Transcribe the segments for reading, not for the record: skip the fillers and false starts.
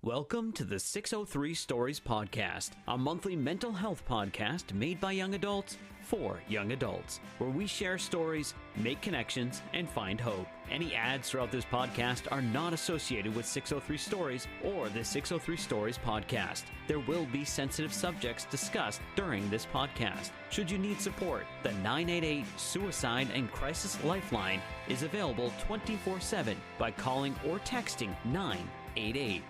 Welcome to the 603 Stories Podcast, a monthly mental health podcast made by young adults for young adults, where we share stories, make connections, and find hope. Any ads throughout this podcast are not associated with 603 Stories or the 603 Stories Podcast. There will be sensitive subjects discussed during this podcast. Should you need support, the 988 Suicide and Crisis Lifeline is available 24/7 by calling or texting 988.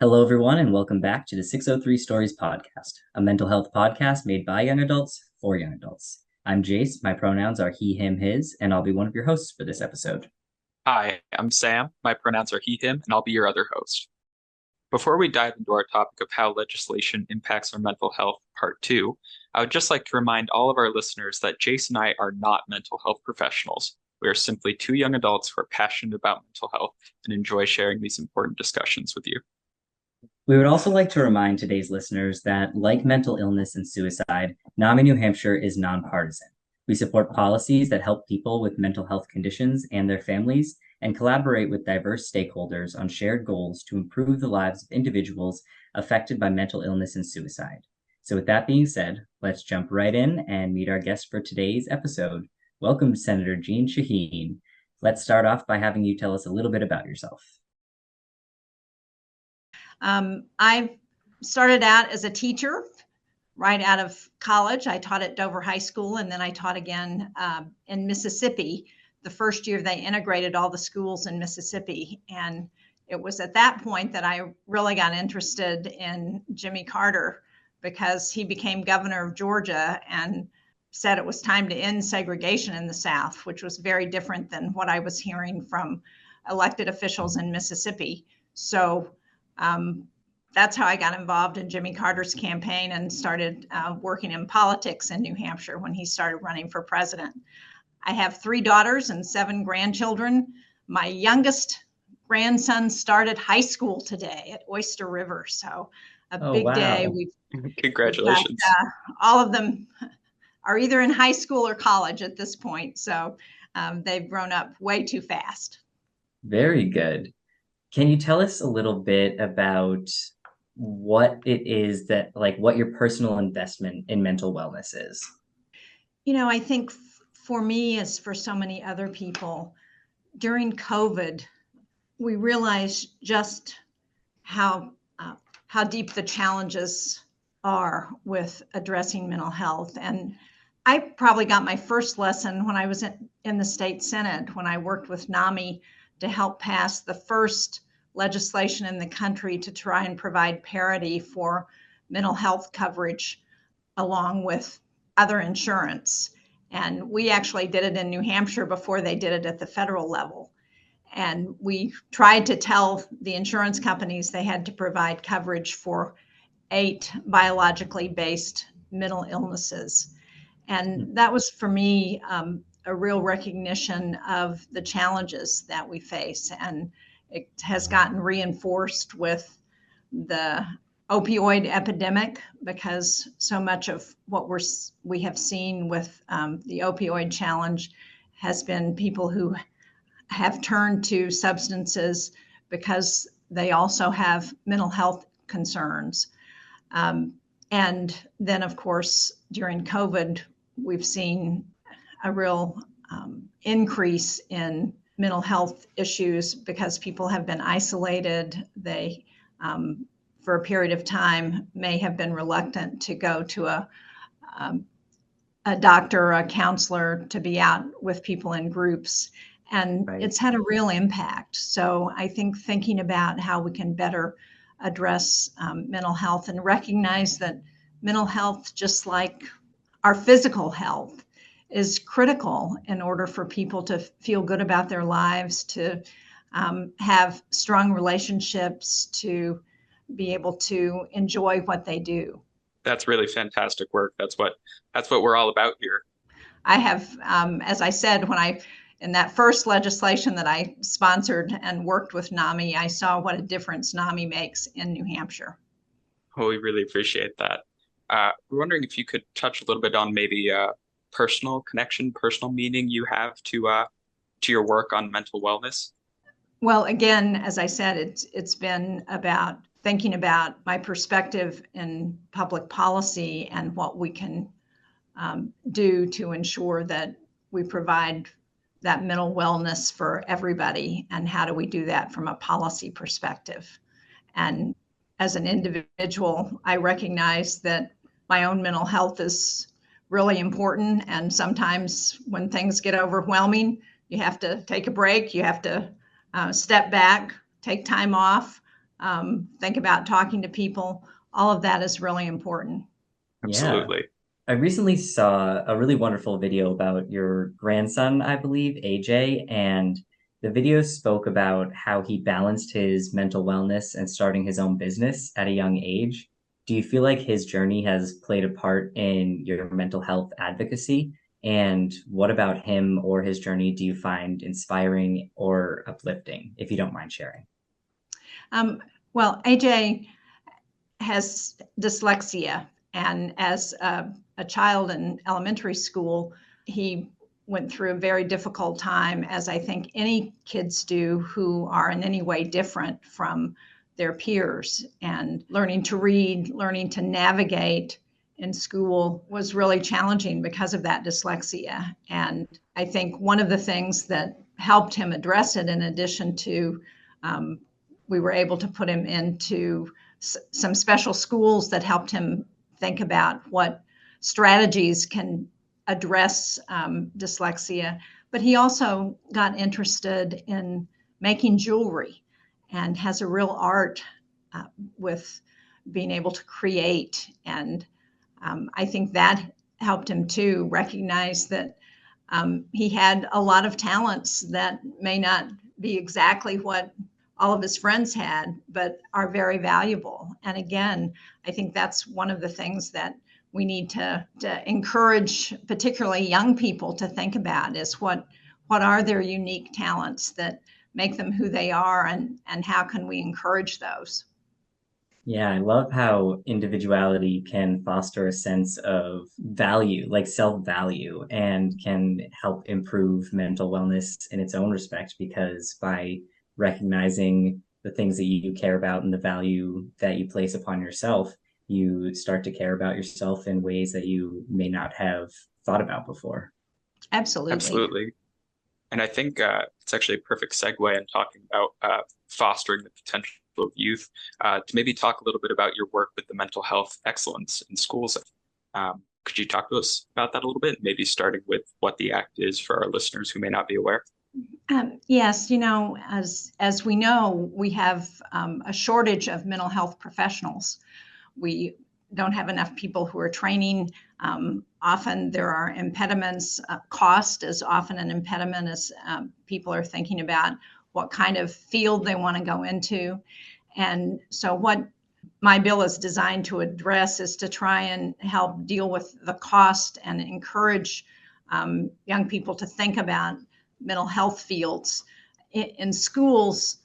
Hello, everyone, and welcome back to the 603 Stories Podcast, a mental health podcast made by young adults for young adults. I'm Jace, my pronouns are he, him, his, and I'll be one of your hosts for this episode. Hi, I'm Sam, my pronouns are he, him, and I'll be your other host. Before we dive into our topic of how legislation impacts our mental health, part 2, I would just like to remind all of our listeners that Jace and I are not mental health professionals. We are simply two young adults who are passionate about mental health and enjoy sharing these important discussions with you. We would also like to remind today's listeners that, like mental illness and suicide, NAMI New Hampshire is nonpartisan. We support policies that help people with mental health conditions and their families, and collaborate with diverse stakeholders on shared goals to improve the lives of individuals affected by mental illness and suicide. So with that being said, let's jump right in and meet our guest for today's episode. Welcome, Senator Jeanne Shaheen. Let's start off by having you tell us a little bit about yourself. I started out as a teacher right out of college. I taught at Dover High School, and then I taught again in Mississippi. The first year they integrated all the schools in Mississippi. And it was at that point that I really got interested in Jimmy Carter, because he became governor of Georgia and said it was time to end segregation in the South, which was very different than what I was hearing from elected officials in Mississippi. So that's how I got involved in Jimmy Carter's campaign and started working in politics in New Hampshire when he started running for president. I have 3 daughters and 7 grandchildren. My youngest grandson started high school today at Oyster River. So a big day. Congratulations. All of them are either in high school or college at this point. So they've grown up way too fast. Very good. Can you tell us a little bit about what it is that, like, what your personal investment in mental wellness is? You know, I think for me, as for so many other people, during COVID, we realized just how deep the challenges are with addressing mental health. And I probably got my first lesson when I was in the state Senate, when I worked with NAMI to help pass the first legislation in the country to try and provide parity for mental health coverage along with other insurance. And we actually did it in New Hampshire before they did it at the federal level. And we tried to tell the insurance companies they had to provide coverage for 8 biologically based mental illnesses. And that was, for me, a real recognition of the challenges that we face. And it has gotten reinforced with the opioid epidemic, because so much of what we have seen with the opioid challenge has been people who have turned to substances because they also have mental health concerns. And then, of course, during COVID, we've seen a real increase in mental health issues because people have been isolated. They, for a period of time, may have been reluctant to go to a doctor or a counselor, to be out with people in groups. And Right. It's had a real impact. So I think thinking about how we can better address mental health and recognize that mental health, just like our physical health, is critical in order for people to feel good about their lives, to have strong relationships, to be able to enjoy what they do. That's really fantastic work. That's what we're all about here. I have, as I said, in that first legislation that I sponsored and worked with NAMI, I saw what a difference NAMI makes in New Hampshire. Oh, we really appreciate that. We're wondering if you could touch a little bit on maybe personal connection, personal meaning you have to your work on mental wellness? Well, again, as I said, it's been about thinking about my perspective in public policy and what we can do to ensure that we provide that mental wellness for everybody, and how do we do that from a policy perspective. And as an individual, I recognize that my own mental health is really important, and sometimes when things get overwhelming, you have to take a break, you have to step back, take time off, think about talking to people. All of that is really important. Yeah. Absolutely. I recently saw a really wonderful video about your grandson, I believe, AJ, and the video spoke about how he balanced his mental wellness and starting his own business at a young age. Do you feel like his journey has played a part in your mental health advocacy? And what about him or his journey do you find inspiring or uplifting, if you don't mind sharing? Well, AJ has dyslexia, and as a child in elementary school, he went through a very difficult time, as I think any kids do who are in any way different from their peers. And learning to read, learning to navigate in school was really challenging because of that dyslexia. And I think one of the things that helped him address it, in addition to we were able to put him into some special schools that helped him think about what strategies can address dyslexia. But he also got interested in making jewelry and has a real art with being able to create. And I think that helped him to recognize that he had a lot of talents that may not be exactly what all of his friends had, but are very valuable. And again, I think that's one of the things that we need to encourage, particularly young people, to think about is what are their unique talents that make them who they are, and how can we encourage those? Yeah, I love how individuality can foster a sense of value, like self-value, and can help improve mental wellness in its own respect, because by recognizing the things that you care about and the value that you place upon yourself, you start to care about yourself in ways that you may not have thought about before. Absolutely. Absolutely. And I think it's actually a perfect segue in talking about fostering the potential of youth to maybe talk a little bit about your work with the mental health excellence in schools. Could you talk to us about that a little bit, maybe starting with what the ACT is for our listeners who may not be aware? Yes, as we know, we have a shortage of mental health professionals. We don't have enough people who are training. Often there are impediments. Cost is often an impediment as people are thinking about what kind of field they want to go into. And so what my bill is designed to address is to try and help deal with the cost and encourage young people to think about mental health fields. In schools,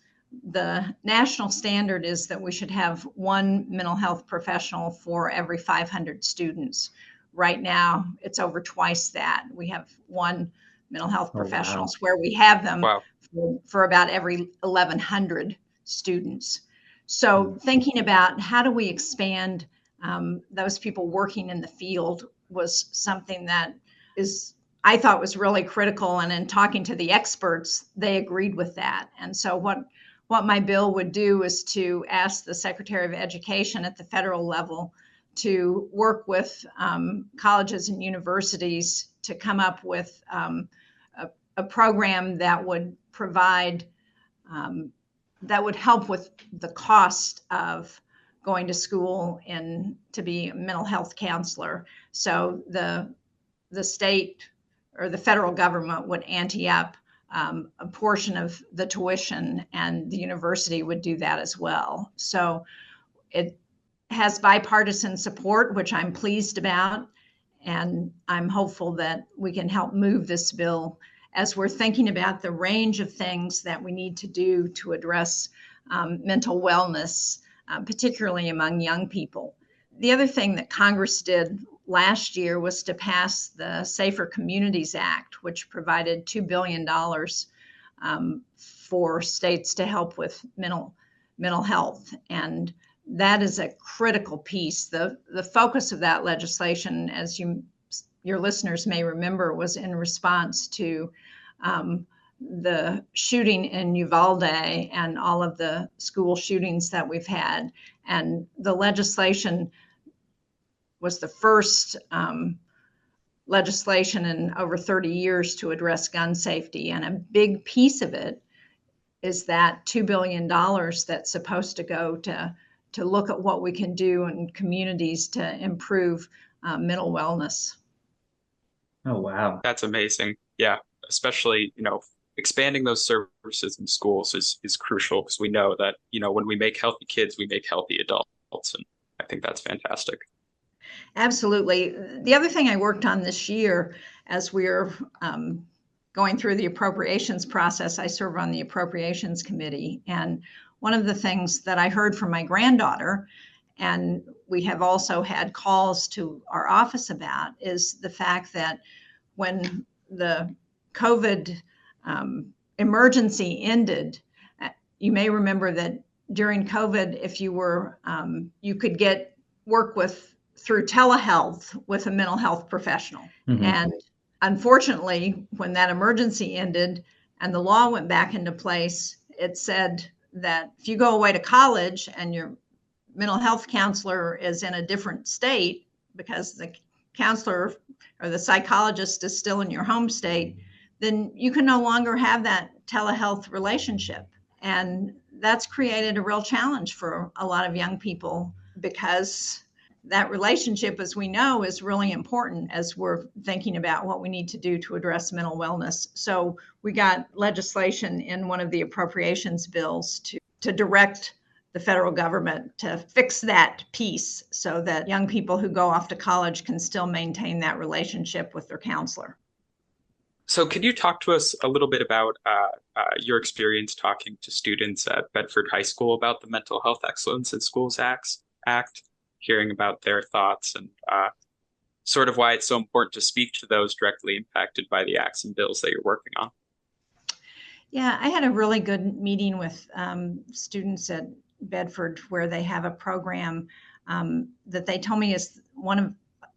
the national standard is that we should have one mental health professional for every 500 students. Right now, it's over twice that. We have one mental health professionals where we have them for about every 1,100 students. So thinking about how do we expand those people working in the field was something that I thought was really critical. And in talking to the experts, they agreed with that. And so what my bill would do is to ask the Secretary of Education at the federal level to work with colleges and universities to come up with a program that would provide, that would help with the cost of going to school and to be a mental health counselor. So the state or the federal government would ante up a portion of the tuition, and the university would do that as well. So it has bipartisan support, which I'm pleased about, and I'm hopeful that we can help move this bill as we're thinking about the range of things that we need to do to address mental wellness, particularly among young people. The other thing that Congress did last year was to pass the Safer Communities Act, which provided $2 billion for states to help with mental health. And that is a critical piece. The focus of that legislation, as your listeners may remember, was in response to the shooting in Uvalde and all of the school shootings that we've had. And the legislation was the first legislation in over 30 years to address gun safety. And a big piece of it is that $2 billion that's supposed to go to look at what we can do in communities to improve mental wellness. Oh, wow. That's amazing. Yeah, especially, expanding those services in schools is crucial, because we know that, when we make healthy kids, we make healthy adults. And I think that's fantastic. Absolutely. The other thing I worked on this year, as we're going through the appropriations process, I serve on the appropriations committee. And one of the things that I heard from my granddaughter, and we have also had calls to our office about, is the fact that when the COVID emergency ended, you may remember that during COVID, if you were, you could get work through telehealth with a mental health professional. Mm-hmm. And unfortunately, when that emergency ended and the law went back into place, it said that if you go away to college and your mental health counselor is in a different state because the counselor or the psychologist is still in your home state, then you can no longer have that telehealth relationship. And that's created a real challenge for a lot of young people, because that relationship, as we know, is really important as we're thinking about what we need to do to address mental wellness. So we got legislation in one of the appropriations bills to direct the federal government to fix that piece so that young people who go off to college can still maintain that relationship with their counselor. So can you talk to us a little bit about your experience talking to students at Bedford High School about the Mental Health Excellence in Schools Act, hearing about their thoughts and sort of why it's so important to speak to those directly impacted by the acts and bills that you're working on? Yeah, I had a really good meeting with students at Bedford, where they have a program that they told me is one of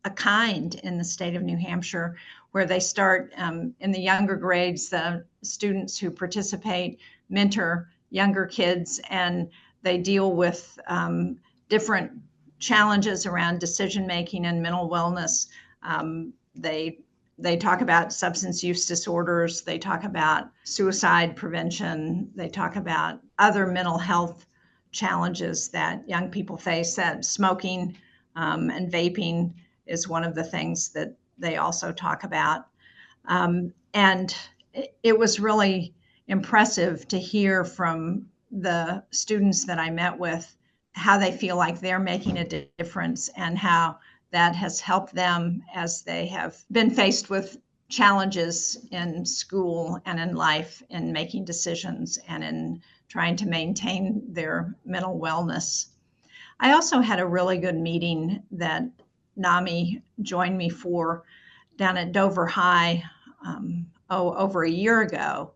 a kind in the state of New Hampshire, where they start in the younger grades. The students who participate mentor younger kids, and they deal with different challenges around decision making and mental wellness. They talk about substance use disorders. They talk about suicide prevention. They talk about other mental health challenges that young people face. That smoking and vaping is one of the things that they also talk about. And it was really impressive to hear from the students that I met with how they feel like they're making a difference, and how that has helped them as they have been faced with challenges in school and in life, in making decisions and in trying to maintain their mental wellness. I also had a really good meeting that NAMI joined me for down at Dover High over a year ago.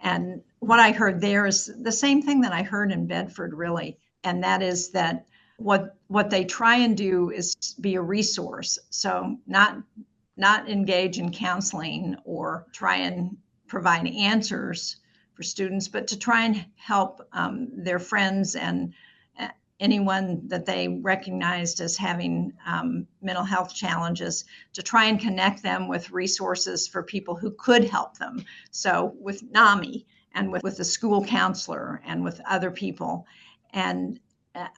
And what I heard there is the same thing that I heard in Bedford, really. And that is that what they try and do is be a resource. So not engage in counseling or try and provide answers for students, but to try and help their friends and anyone that they recognized as having mental health challenges, to try and connect them with resources for people who could help them. So with NAMI and with the school counselor and with other people. And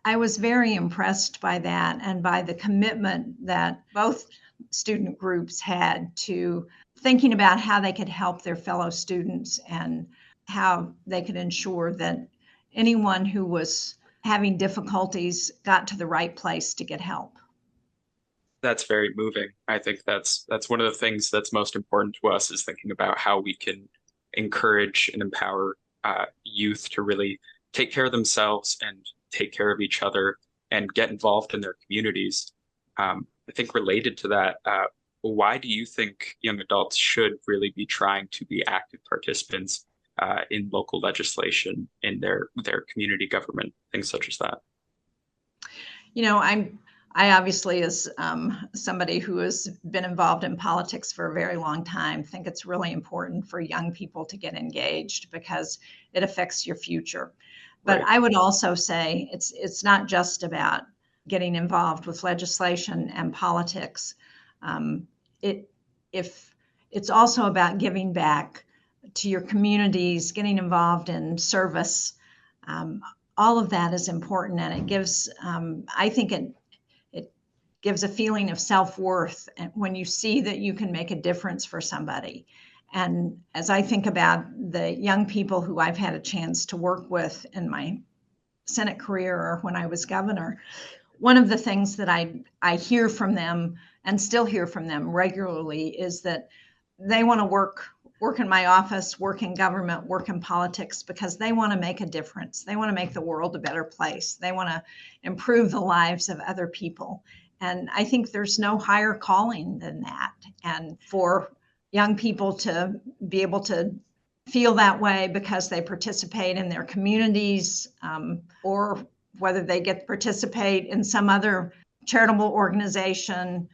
I was very impressed by that, and by the commitment that both student groups had to thinking about how they could help their fellow students and how they could ensure that anyone who was having difficulties got to the right place to get help. That's very moving. I think that's one of the things that's most important to us, is thinking about how we can encourage and empower youth to really take care of themselves and take care of each other and get involved in their communities. I think related to that, why do you think young adults should really be trying to be active participants in local legislation, in their community government, things such as that? I obviously, as somebody who has been involved in politics for a very long time, think it's really important for young people to get engaged because it affects your future. But Right. I would also say it's not just about getting involved with legislation and politics. Um, it if it's also about giving back to your communities, getting involved in service. Um, all of that is important, and it gives. I think it gives a feeling of self-worth when you see that you can make a difference for somebody. And as I think about the young people who I've had a chance to work with in my Senate career or when I was governor, one of the things that I hear from them and still hear from them regularly is that they want to work in my office, work in government, work in politics because they want to make a difference. They want to make the world a better place. They want to improve the lives of other people. And I think there's no higher calling than that. And for young people to be able to feel that way because they participate in their communities, or whether they get to participate in some other charitable organization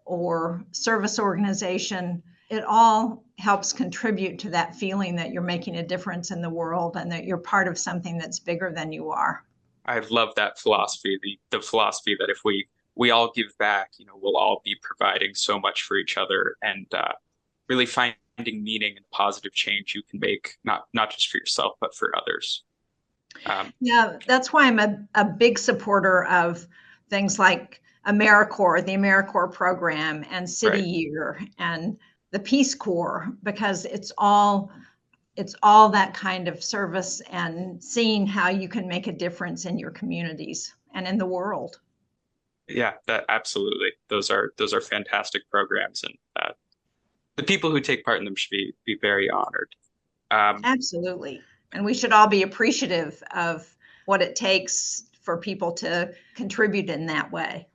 or service organization, it all helps contribute to that feeling that you're making a difference in the world and that you're part of something that's bigger than you are. I love that philosophy, the philosophy that if we all give back, we'll all be providing so much for each other, and really finding meaning and positive change you can make, not just for yourself, but for others. Yeah, that's why I'm a big supporter of things like AmeriCorps, the AmeriCorps program, and City Right. Year, and the Peace Corps, because it's all that kind of service and seeing how you can make a difference in your communities and in the world. Yeah, that absolutely. Those are fantastic programs, and the people who take part in them should be very honored. Absolutely. And we should all be appreciative of what it takes for people to contribute in that way.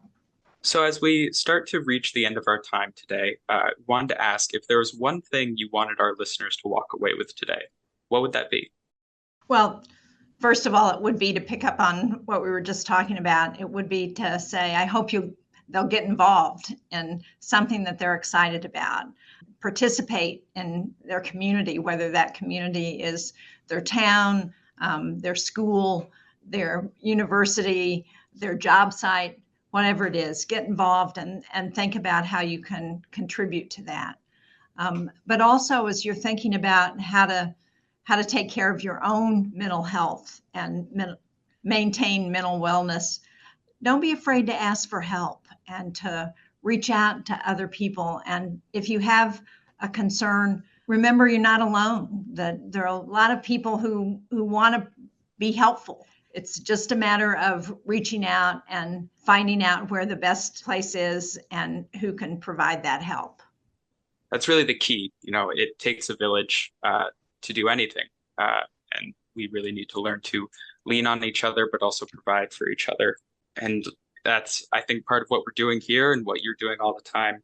So as we start to reach the end of our time today, wanted to ask if there was one thing you wanted our listeners to walk away with today, what would that be? Well, first of all, it would be to pick up on what we were just talking about. It would be to say, I hope they'll get involved in something that they're excited about, participate in their community, whether that community is their town, their school, their university, their job site, whatever it is, get involved and think about how you can contribute to that. But also, as you're thinking about how to take care of your own mental health and maintain mental wellness, don't be afraid to ask for help and to reach out to other people. And if you have a concern, remember you're not alone, that there are a lot of people who want to be helpful. It's just a matter of reaching out and finding out where the best place is and who can provide that help. That's really the key. It takes a village to do anything, and we really need to learn to lean on each other, but also provide for each other. And that's, I think, part of what we're doing here and what you're doing all the time.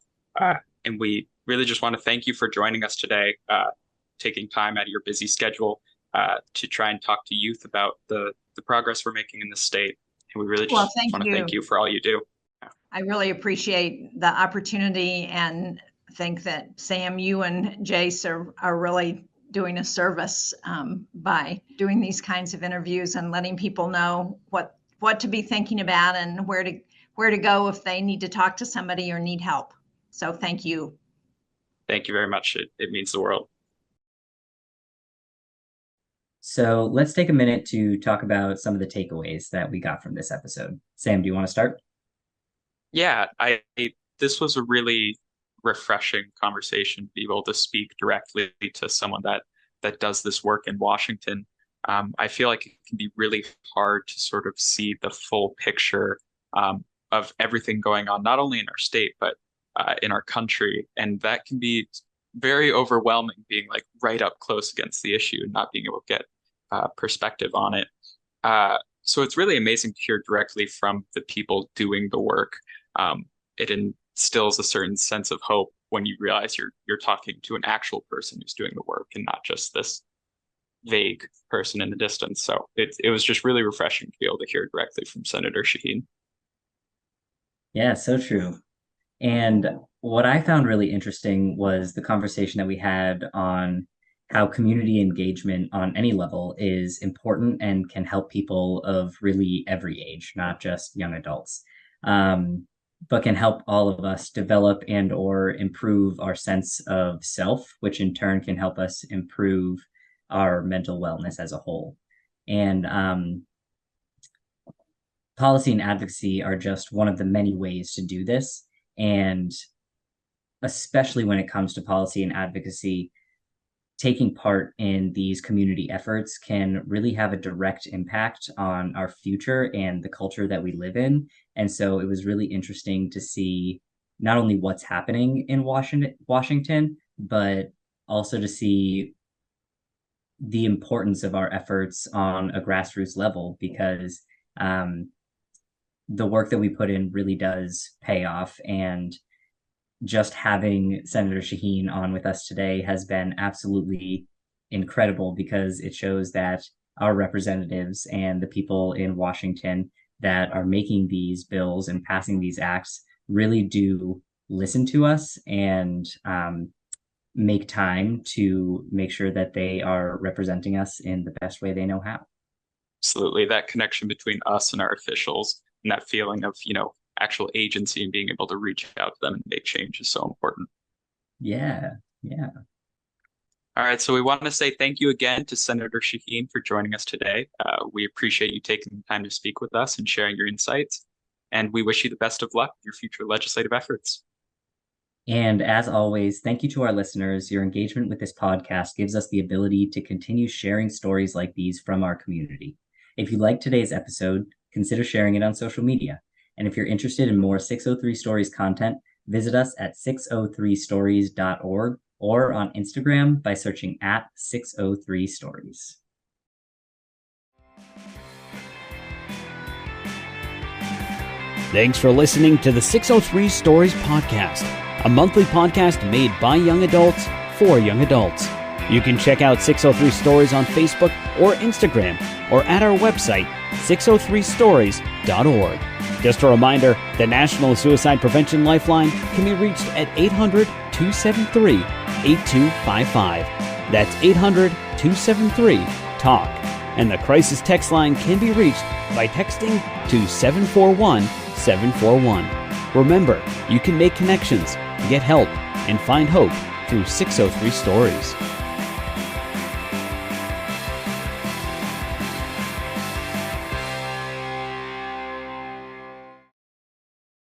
And we really just want to thank you for joining us today, taking time out of your busy schedule to try and talk to youth about the progress we're making in the state. And we really just want to thank you for all you do. I really appreciate the opportunity and think that Sam, you and Jace are really doing a service by doing these kinds of interviews and letting people know what to be thinking about and where to go if they need to talk to somebody or need help. So thank you. Thank you very much. It means the world. So let's take a minute to talk about some of the takeaways that we got from this episode. Sam, do you want to start? Yeah, this was a really refreshing conversation to be able to speak directly to someone that does this work in Washington. I feel like it can be really hard to sort of see the full picture of everything going on, not only in our state, but in our country. And that can be very overwhelming, being like right up close against the issue and not being able to get perspective on it. So it's really amazing to hear directly from the people doing the work. it instills a certain sense of hope when you realize you're talking to an actual person who's doing the work and not just this vague person in the distance. So it was just really refreshing to be able to hear directly from Senator Shaheen. Yeah, so true. And what I found really interesting was the conversation that we had on how community engagement on any level is important and can help people of really every age, not just young adults, but can help all of us develop and or improve our sense of self, which in turn can help us improve our mental wellness as a whole. And policy and advocacy are just one of the many ways to do this. And especially when it comes to policy and advocacy, taking part in these community efforts can really have a direct impact on our future and the culture that we live in. And so it was really interesting to see not only what's happening in Washington, but also to see the importance of our efforts on a grassroots level, because the work that we put in really does pay off. And just having Senator Shaheen on with us today has been absolutely incredible, because it shows that our representatives and the people in Washington that are making these bills and passing these acts really do listen to us and make time to make sure that they are representing us in the best way they know how. Absolutely. That connection between us and our officials and that feeling of, actual agency and being able to reach out to them and make change is so important. Yeah. All right. So we want to say thank you again to Senator Shaheen for joining us today. We appreciate you taking the time to speak with us and sharing your insights. And we wish you the best of luck with your future legislative efforts. And as always, thank you to our listeners. Your engagement with this podcast gives us the ability to continue sharing stories like these from our community. If you liked today's episode, consider sharing it on social media. And if you're interested in more 603 Stories content, visit us at 603stories.org or on Instagram by searching at 603 Stories. Thanks for listening to the 603 Stories podcast, a monthly podcast made by young adults for young adults. You can check out 603 Stories on Facebook or Instagram, or at our website, 603stories.org. Just a reminder, the National Suicide Prevention Lifeline can be reached at 800-273-8255. That's 800-273-TALK. And the crisis text line can be reached by texting to 741-741. Remember, you can make connections, get help, and find hope through 603 Stories.